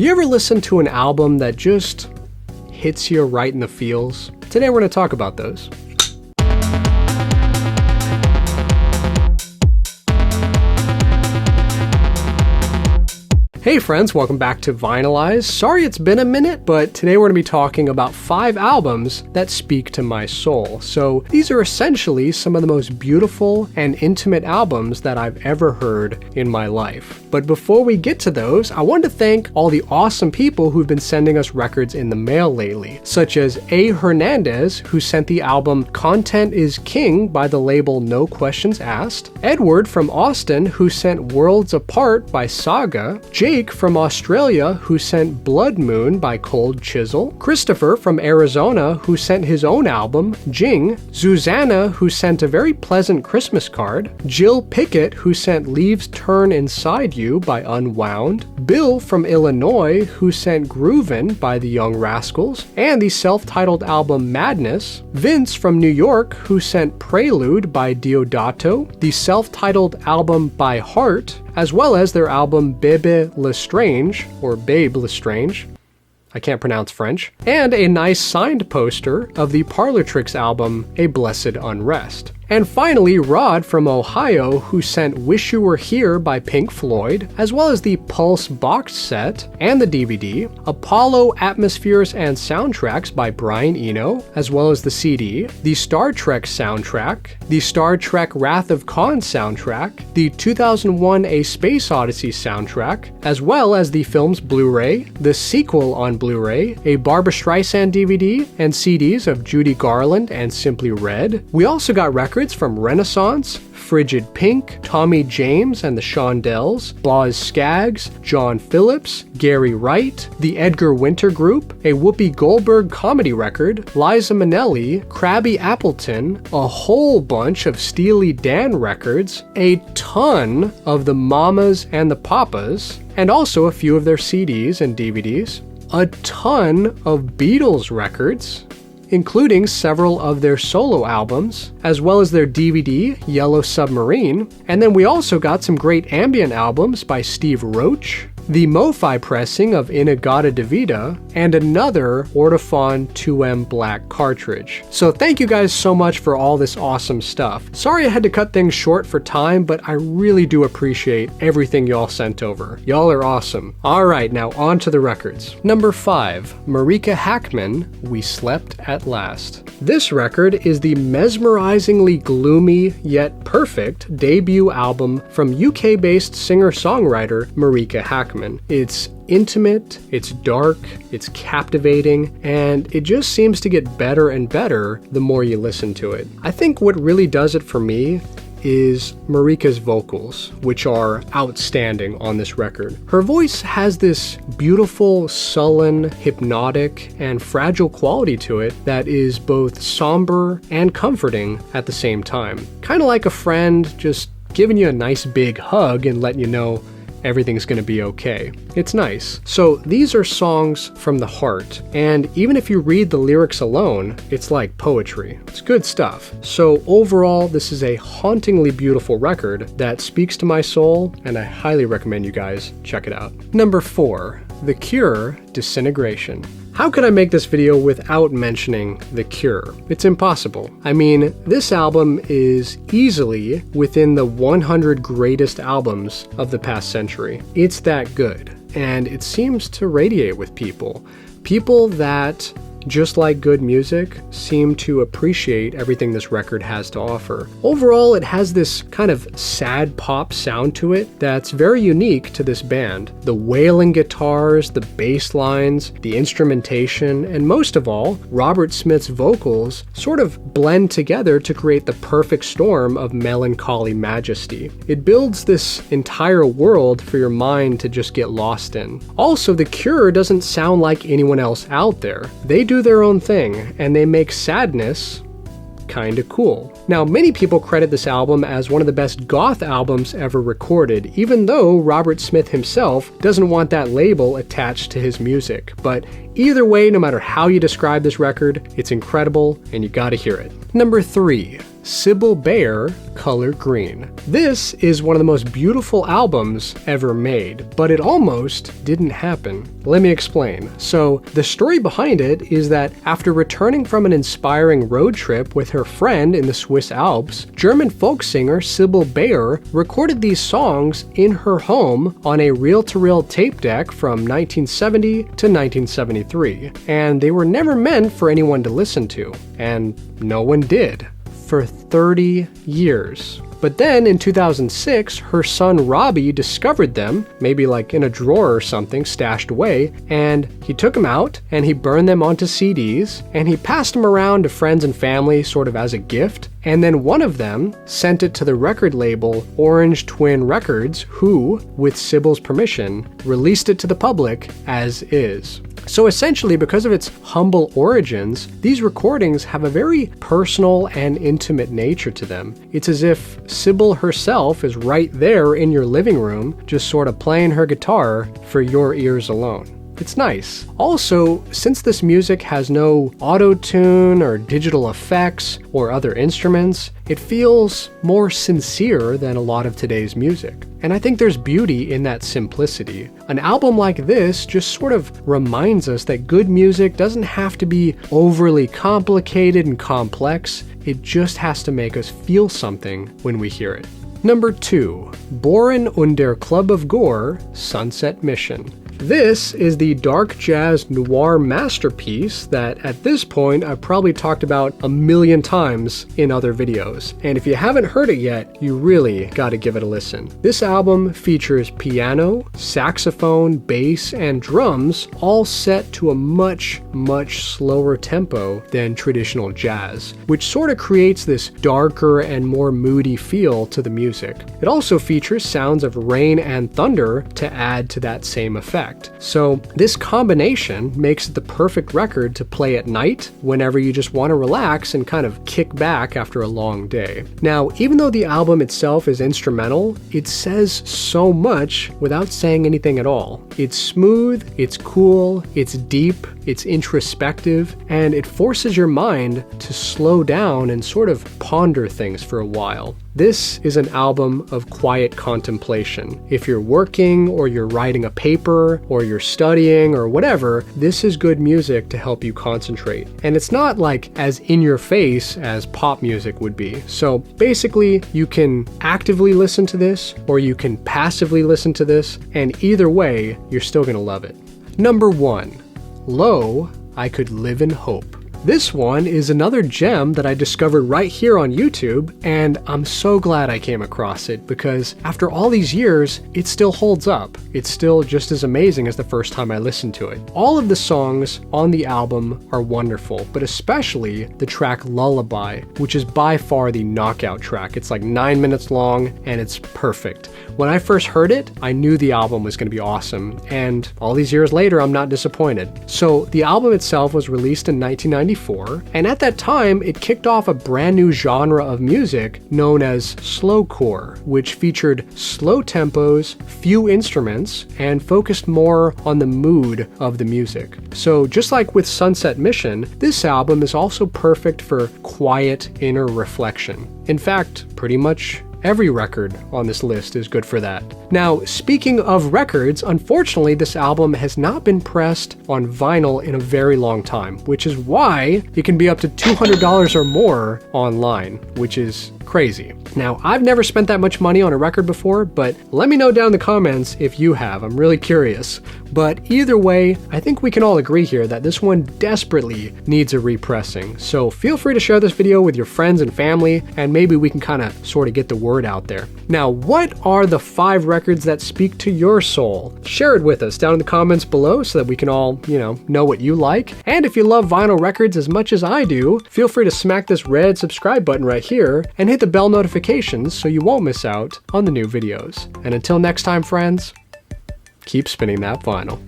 You ever listen to an album that just hits you right in the feels? Today we're going to talk about those. Hey friends, welcome back to Vinylize. Sorry it's been a minute, but today we're going to be talking about 5 albums that speak to my soul. So these are essentially some of the most beautiful and intimate albums that I've ever heard in my life. But before we get to those, I wanted to thank all the awesome people who've been sending us records in the mail lately, such as A. Hernandez, who sent the album Content is King by the label No Questions Asked, Edward from Austin, who sent Worlds Apart by Saga, Jake from Australia, who sent Blood Moon by Cold Chisel, Christopher from Arizona, who sent his own album, Jing, Susanna, who sent a very pleasant Christmas card, Jill Pickett, who sent Leaves Turn Inside You by Unwound, Bill from Illinois, who sent Groovin' by the Young Rascals, and the self-titled album Madness, Vince from New York, who sent Prelude by Diodato, the self-titled album By Heart, as well as their album Bebe Lestrange, or Babe Lestrange, I can't pronounce French, and a nice signed poster of the Parlor Tricks album A Blessed Unrest. And finally, Rod from Ohio, who sent Wish You Were Here by Pink Floyd, as well as the Pulse box set and the DVD, Apollo Atmospheres and Soundtracks by Brian Eno, as well as the CD, the Star Trek soundtrack, the Star Trek Wrath of Khan soundtrack, the 2001 A Space Odyssey soundtrack, as well as the film's Blu-ray, the sequel on Blu-ray, a Barbra Streisand DVD, and CDs of Judy Garland and Simply Red. We also got records from Renaissance, Frigid Pink, Tommy James and the Shondells, Boz Scaggs, John Phillips, Gary Wright, the Edgar Winter Group, a Whoopi Goldberg comedy record, Liza Minnelli, Krabby Appleton, a whole bunch of Steely Dan records, a ton of the Mamas and the Papas, and also a few of their CDs and DVDs, a ton of Beatles records, including several of their solo albums, as well as their DVD, Yellow Submarine, and then we also got some great ambient albums by Steve Roach, the Mo-Fi pressing of Inagata Devita, and another Ortophon 2M Black cartridge. So thank you guys so much for all this awesome stuff. Sorry I had to cut things short for time, but I really do appreciate everything y'all sent over. Y'all are awesome. Alright, now on to the records. Number 5, Marika Hackman, We Slept at Last. This record is the mesmerizingly gloomy yet perfect debut album from UK-based singer-songwriter Marika Hackman. It's intimate, it's dark, it's captivating, and it just seems to get better and better the more you listen to it. I think what really does it for me is Marika's vocals, which are outstanding on this record. Her voice has this beautiful, sullen, hypnotic, and fragile quality to it that is both somber and comforting at the same time. Kind of like a friend just giving you a nice big hug and letting you know everything's gonna be okay. It's nice. So these are songs from the heart, and even if you read the lyrics alone, it's like poetry. It's good stuff. So overall, this is a hauntingly beautiful record that speaks to my soul, and I highly recommend you guys check it out. Number 4, The Cure, Disintegration. How could I make this video without mentioning The Cure? It's impossible. I mean, this album is easily within the 100 greatest albums of the past century. It's that good, and it seems to radiate with people. People that, just like good music, seem to appreciate everything this record has to offer. Overall, it has this kind of sad pop sound to it that's very unique to this band. The wailing guitars, the bass lines, the instrumentation, and most of all, Robert Smith's vocals sort of blend together to create the perfect storm of melancholy majesty. It builds this entire world for your mind to just get lost in. Also, The Cure doesn't sound like anyone else out there. They do their own thing, and they make sadness kinda cool. Now, many people credit this album as one of the best goth albums ever recorded, even though Robert Smith himself doesn't want that label attached to his music. But either way, no matter how you describe this record, it's incredible, and you gotta hear it. Number 3, Sibylle Baier, Color Green. This is one of the most beautiful albums ever made, but it almost didn't happen. Let me explain. So, the story behind it is that after returning from an inspiring road trip with her friend in the Swiss Alps, German folk singer Sibylle Baier recorded these songs in her home on a reel-to-reel tape deck from 1970 to 1973, and they were never meant for anyone to listen to, and no one did, for 30 years. But then in 2006, her son Robbie discovered them, maybe like in a drawer or something stashed away, and he took them out and he burned them onto CDs and he passed them around to friends and family sort of as a gift. And then one of them sent it to the record label Orange Twin Records, who, with Sibylle's permission, released it to the public as is. So essentially, because of its humble origins, these recordings have a very personal and intimate nature to them. It's as if Sibylle herself is right there in your living room, just sort of playing her guitar for your ears alone. It's nice. Also, since this music has no auto-tune or digital effects or other instruments, it feels more sincere than a lot of today's music. And I think there's beauty in that simplicity. An album like this just sort of reminds us that good music doesn't have to be overly complicated and complex. It just has to make us feel something when we hear it. Number 2, Bohren und der Club of Gore, Sunset Mission. This is the dark jazz noir masterpiece that at this point I've probably talked about a million times in other videos. And if you haven't heard it yet, you really gotta give it a listen. This album features piano, saxophone, bass, and drums all set to a much slower tempo than traditional jazz, which sort of creates this darker and more moody feel to the music. It also features sounds of rain and thunder to add to that same effect. So this combination makes it the perfect record to play at night whenever you just want to relax and kind of kick back after a long day. Now, even though the album itself is instrumental, it says so much without saying anything at all. It's smooth, it's cool, it's deep, it's introspective, and it forces your mind to slow down and sort of ponder things for a while. This is an album of quiet contemplation. If you're working, or you're writing a paper, or you're studying, or whatever, this is good music to help you concentrate. And it's not like as in your face as pop music would be. So basically, you can actively listen to this, or you can passively listen to this, and either way, you're still gonna love it. Number 1, Lo, I Could Live in Hope. This one is another gem that I discovered right here on YouTube, and I'm so glad I came across it because after all these years, it still holds up. It's still just as amazing as the first time I listened to it. All of the songs on the album are wonderful, but especially the track Lullaby, which is by far the knockout track. It's like 9 minutes long, and it's perfect. When I first heard it, I knew the album was going to be awesome, and all these years later, I'm not disappointed. So the album itself was released in 1994, and at that time, it kicked off a brand new genre of music known as slowcore, which featured slow tempos, few instruments, and focused more on the mood of the music. So just like with Sunset Mission, this album is also perfect for quiet inner reflection. In fact, pretty much every record on this list is good for that. Now, speaking of records, unfortunately this album has not been pressed on vinyl in a very long time, which is why it can be up to $200 or more online, which is crazy. Now, I've never spent that much money on a record before, but let me know down in the comments if you have. I'm really curious. But either way, I think we can all agree here that this one desperately needs a repressing. So feel free to share this video with your friends and family, and maybe we can kind of sort of get the word out there. Now, what are the 5 records that speak to your soul? Share it with us down in the comments below so that we can all, know what you like. And if you love vinyl records as much as I do, feel free to smack this red subscribe button right here and hit the bell notifications so you won't miss out on the new videos. And until next time, friends, keep spinning that vinyl.